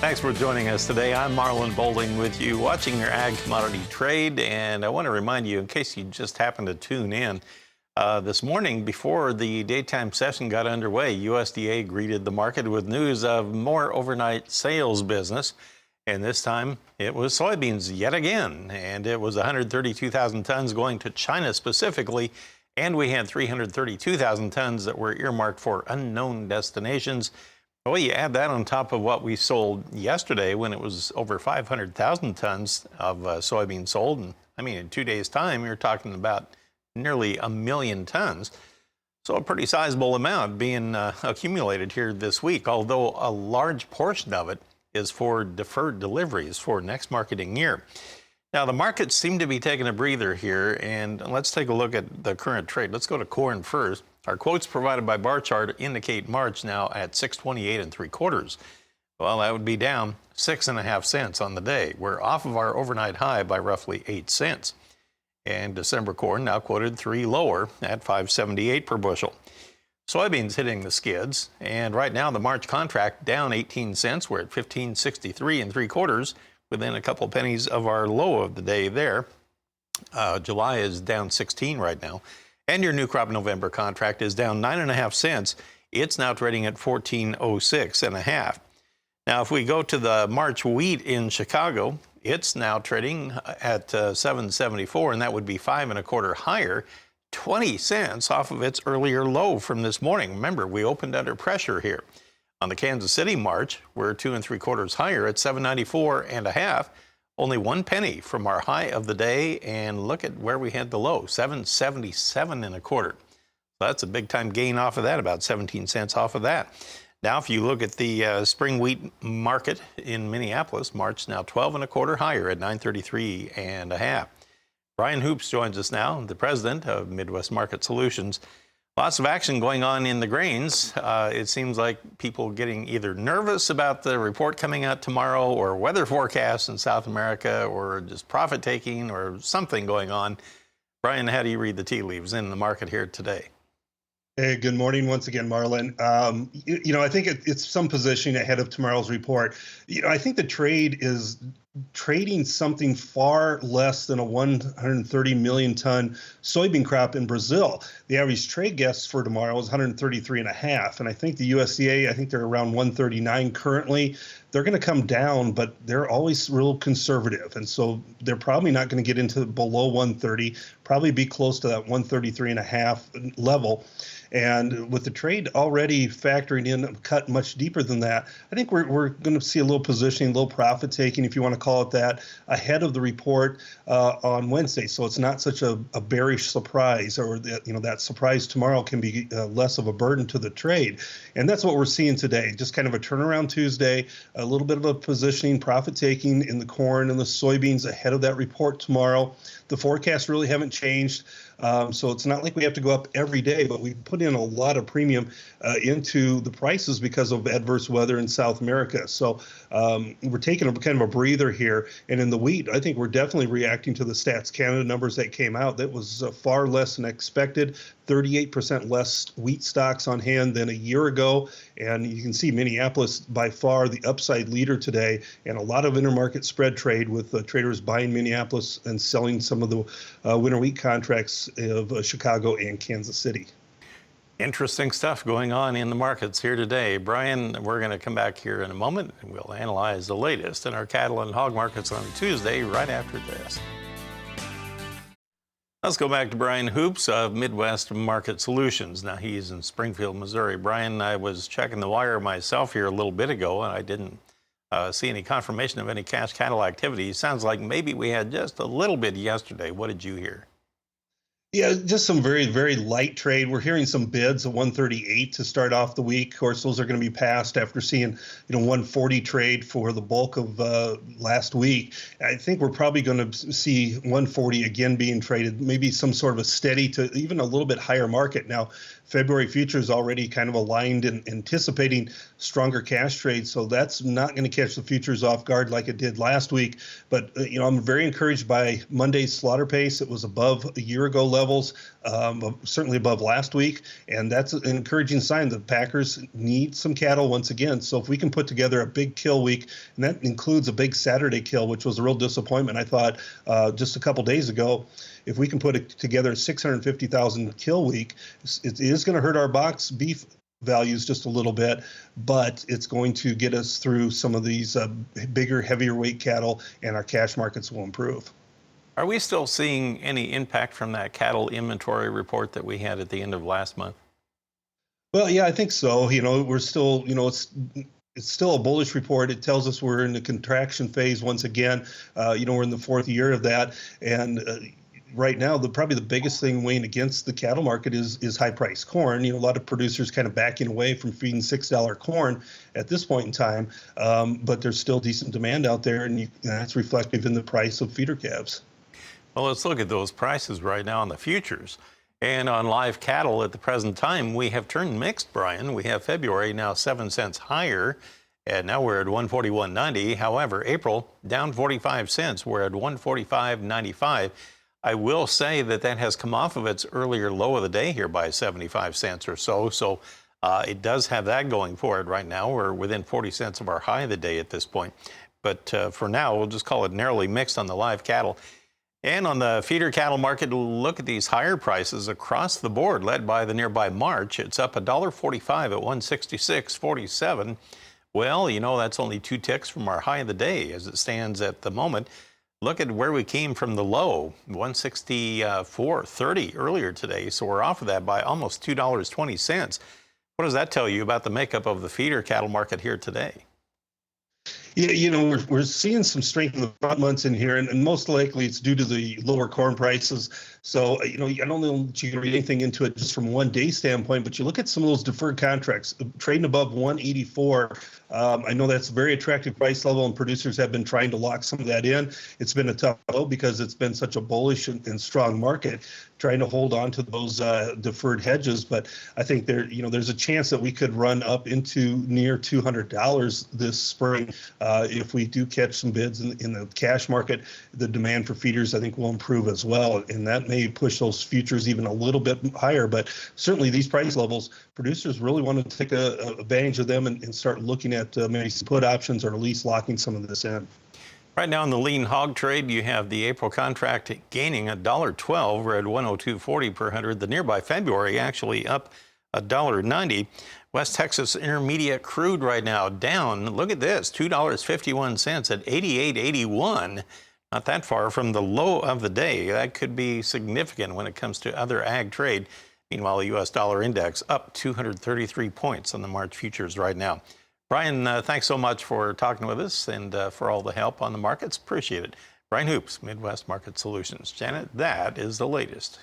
Thanks for joining us today. I'm Marlon Boulding with you, watching your ag commodity trade. And I want to remind you, in case you just happened to tune in, this morning before the daytime session got underway, USDA greeted the market with news of more overnight sales business. And this time it was soybeans yet again. And it was 132,000 tons going to China specifically. And we had 332,000 tons that were earmarked for unknown destinations. Well, you add that on top of what we sold yesterday when it was over 500,000 tons of soybeans sold. And I mean, in 2 days' time, you're talking about nearly 1 million tons. So a pretty sizable amount being accumulated here this week, although a large portion of it is for deferred deliveries for next marketing year. Now, the markets seem to be taking a breather here, and let's take a look at the current trade. Let's go to corn first. Our quotes provided by bar chart indicate March now at 628 3/4. Well, that would be down 6.5 cents on the day. We're off of our overnight high by roughly 8 cents. And December corn now quoted 3 lower at 578 per bushel. Soybeans hitting the skids, and right now the March contract down 18 cents. We're at 1563 3/4, within a couple pennies of our low of the day there. July is down 16 right now. And your new crop November contract is down 9.5 cents. It's now trading at 1406.5. Now, if we go to the March wheat in Chicago, it's now trading at 774, and that would be 5 1/4 higher, 20 cents off of its earlier low from this morning. Remember, we opened under pressure here. On the Kansas City March, we're 2 3/4 higher at 794.5. Only 1 penny from our high of the day, and look at where we had the low, 777 1/4. So that's a big time gain off of that, about 17 cents off of that. Now, if you look at the spring wheat market in Minneapolis, March now 12 1/4 higher at 933.5. Brian Hoops joins us now, the president of Midwest Market Solutions. Lots of action going on in the grains. It seems like people getting either nervous about the report coming out tomorrow, or weather forecasts in South America, or just profit taking, or something going on. Brian, how do you read the tea leaves in the market here today? Hey, good morning once again, Marlon. I think it's some positioning ahead of tomorrow's report. I think the trade is trading something far less than a 130 million ton soybean crop in Brazil. The average trade guess for tomorrow is 133.5. And I think the USDA, I think they're around 139 currently. They're going to come down, but they're always real conservative. And so they're probably not going to get into below 130, probably be close to that 133.5 level. And with the trade already factoring in a cut much deeper than that, I think we're going to see a little positioning, a little profit taking, if you want to call it that, ahead of the report on Wednesday. So it's not such a bearish surprise, or that surprise tomorrow can be less of a burden to the trade. And that's what we're seeing today. Just kind of a turnaround Tuesday, a little bit of a positioning, profit taking in the corn and the soybeans ahead of that report tomorrow. The forecasts really haven't changed. So it's not like we have to go up every day, but we put in a lot of premium into the prices because of adverse weather in South America. So we're taking a kind of a breather here. And in the wheat, I think we're definitely reacting to the Stats Canada numbers that came out. That was far less than expected. 38% less wheat stocks on hand than a year ago. And you can see Minneapolis by far the upside leader today, and a lot of intermarket spread trade with traders buying Minneapolis and selling some of the winter wheat contracts of Chicago and Kansas City. Interesting stuff going on in the markets here today. Brian, we're going to come back here in a moment, and we'll analyze the latest in our cattle and hog markets on Tuesday right after this. Let's go back to Brian Hoops of Midwest Market Solutions. Now, he's in Springfield, Missouri. Brian, I was checking the wire myself here a little bit ago, and I didn't see any confirmation of any cash cattle activity. Sounds like maybe we had just a little bit yesterday. What did you hear? Yeah, just some very, very light trade. We're hearing some bids at 138 to start off the week. Of course, those are going to be passed after seeing, 140 trade for the bulk of last week. I think we're probably going to see 140 again being traded, maybe some sort of a steady to even a little bit higher market. Now, February futures already kind of aligned and anticipating stronger cash trades, so that's not going to catch the futures off guard like it did last week. But I'm very encouraged by Monday's slaughter pace. It was above a year ago level. levels, certainly above last week, and that's an encouraging sign. The Packers need some cattle once again. So if we can put together a big kill week, and that includes a big Saturday kill, which was a real disappointment, I thought, just a couple days ago. If we can put together a 650,000 kill week, it is going to hurt our box beef values just a little bit, but it's going to get us through some of these bigger, heavier weight cattle, and our cash markets will improve. Are we still seeing any impact from that cattle inventory report that we had at the end of last month? Well, yeah, I think so. We're still, it's still a bullish report. It tells us we're in the contraction phase once again. We're in the fourth year of that, and right now, probably the biggest thing weighing against the cattle market is high-priced corn. A lot of producers kind of backing away from feeding $6 corn at this point in time, but there's still decent demand out there, and that's reflective in the price of feeder calves. Well, let's look at those prices right now on the futures. And on live cattle at the present time, we have turned mixed, Brian. We have February now 7 cents higher, and now we're at 141.90. However, April down 45 cents. We're at 145.95. I will say that has come off of its earlier low of the day here by 75 cents or so. So it does have that going for it right now. We're within 40 cents of our high of the day at this point. But for now, we'll just call it narrowly mixed on the live cattle. And on the feeder cattle market, look at these higher prices across the board, led by the nearby March. It's up $1.45 at 166.47. Well, that's only 2 ticks from our high of the day as it stands at the moment. Look at where we came from the low, 164.30 earlier today. So we're off of that by almost $2.20. What does that tell you about the makeup of the feeder cattle market here today? Yeah, we're seeing some strength in the front months in here, and most likely it's due to the lower corn prices. So, I don't know that you can read anything into it just from one day standpoint, but you look at some of those deferred contracts trading above 184. I know that's a very attractive price level, and producers have been trying to lock some of that in. It's been a tough blow because it's been such a bullish and strong market, trying to hold on to those deferred hedges. But I think there's a chance that we could run up into near $200 this spring if we do catch some bids in the cash market. The demand for feeders, I think, will improve as well, and that may push those futures even a little bit higher. But certainly these price levels, producers really want to take advantage of them and start looking at maybe some put options or at least locking some of this in. Right now in the lean hog trade, you have the April contract gaining $1.12. We're at 102.40 per hundred. The nearby February actually up $1.90. West Texas Intermediate crude right now down. Look at this, $2.51 at 88.81. Not that far from the low of the day. That could be significant when it comes to other ag trade. Meanwhile, the U.S. dollar index up 233 points on the March futures right now. Brian, thanks so much for talking with us and for all the help on the markets. Appreciate it. Brian Hoops, Midwest Market Solutions. Janet, that is the latest.